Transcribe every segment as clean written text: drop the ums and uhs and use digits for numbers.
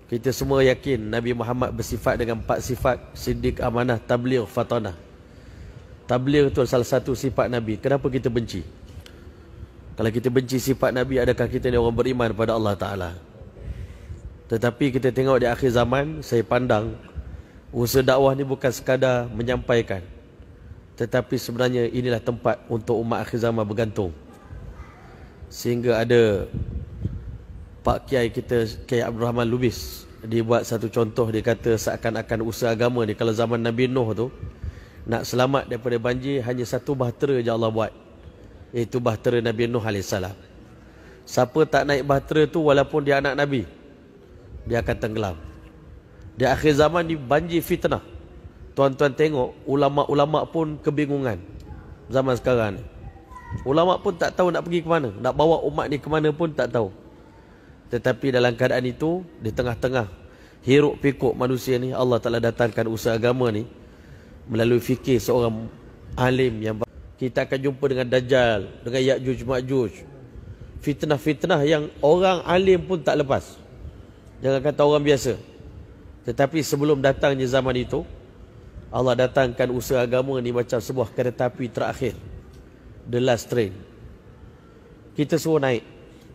Kita semua yakin Nabi Muhammad bersifat dengan 4 sifat: siddiq, amanah, tabligh, fatanah. Tabligh itu salah satu sifat Nabi. Kenapa kita benci? Kalau kita benci sifat Nabi, adakah kita ni orang beriman pada Allah Ta'ala? Tetapi kita tengok di akhir zaman, saya pandang usaha dakwah ni bukan sekadar menyampaikan, tetapi sebenarnya inilah tempat untuk umat akhir zaman bergantung. Sehingga ada Pak Kiai kita, Kiai Abdul Rahman Lubis, dia buat satu contoh. Dia kata seakan-akan usaha agama ni, kalau zaman Nabi Nuh tu, nak selamat daripada banjir, hanya satu bahtera je Allah buat, iaitu bahtera Nabi Nuh AS. Siapa tak naik bahtera tu, walaupun dia anak Nabi, dia akan tenggelam. Di akhir zaman ni banjir fitnah. Tuan-tuan tengok, ulama-ulama pun kebingungan zaman sekarang ni. Ulama pun tak tahu nak pergi ke mana, nak bawa umat ni ke mana pun tak tahu. Tetapi dalam keadaan itu, di tengah-tengah hiruk pikuk manusia ni, Allah Ta'ala datangkan usaha agama ni melalui fikir seorang alim yang kita akan jumpa dengan Dajjal, dengan Ya'juj Ma'juj. Fitnah-fitnah yang orang alim pun tak lepas, jangan kata orang biasa. Tetapi sebelum datangnya zaman itu, Allah datangkan usaha agama ni macam sebuah kereta api terakhir, the last train. Kita suruh naik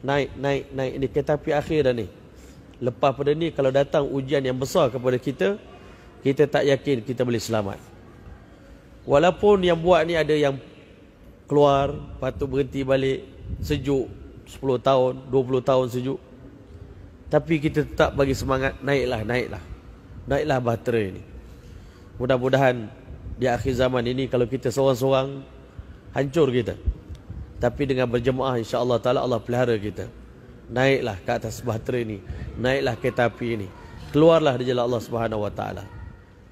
ni kereta api akhir dah ni. Lepas pada ni, kalau datang ujian yang besar kepada kita, kita tak yakin kita boleh selamat. Walaupun yang buat ni ada yang keluar, patut berhenti balik, sejuk 10 tahun, 20 tahun sejuk, tapi kita tetap bagi semangat, naiklah bahtera ini. Mudah-mudahan di akhir zaman ini, kalau kita seorang-seorang, hancur kita. Tapi dengan berjemaah, insya-Allah Ta'ala, Allah pelihara kita. Naiklah ke atas bahtera ini, naiklah kereta api ini, keluarlah di jalan Allah Subhanahu Wa Ta'ala.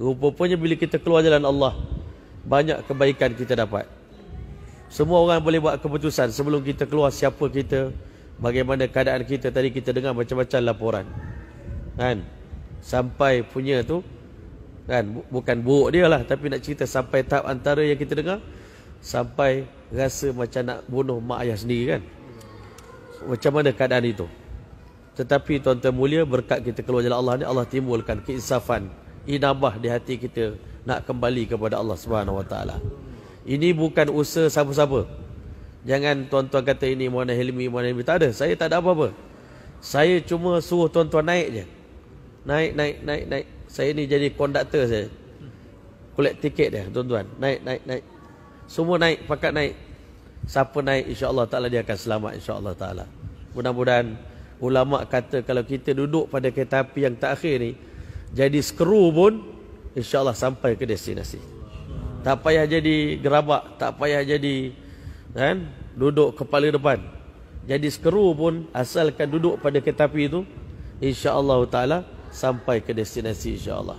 Rupanya bila kita keluar jalan Allah, banyak kebaikan kita dapat. Semua orang boleh buat keputusan sebelum kita keluar, siapa kita, bagaimana keadaan kita. Tadi kita dengar macam-macam laporan, kan? Sampai punya tu, kan, bukan buruk dia lah, tapi nak cerita sampai tahap antara yang kita dengar, sampai rasa macam nak bunuh mak ayah sendiri, kan? Macam mana keadaan itu? Tetapi tuan-tuan mulia, berkat kita keluar jalan Allah ni, Allah timbulkan keinsafan, inabah di hati kita nak kembali kepada Allah Subhanahu Wa Ta'ala. Ini bukan usaha siapa-siapa. Jangan tuan-tuan kata ini Muhammad Hilmi, tak ada. Saya tak ada apa-apa. Saya cuma suruh tuan-tuan naik je. Naik. Saya ni jadi konduktor saya, collect tiket dia, tuan-tuan. Naik. Semua naik, pakat naik. Siapa naik, insya-Allah Ta'ala dia akan selamat, insya-Allah Ta'ala. Mudah-mudahan, ulama kata kalau kita duduk pada kereta api yang terakhir ni, jadi skru pun, insya-Allah sampai ke destinasi. Tak payah jadi gerabak, tak payah jadi, kan, duduk kepala depan. Jadi skru pun, asalkan duduk pada kereta api itu, insya-Allah Ta'ala sampai ke destinasi, insya-Allah.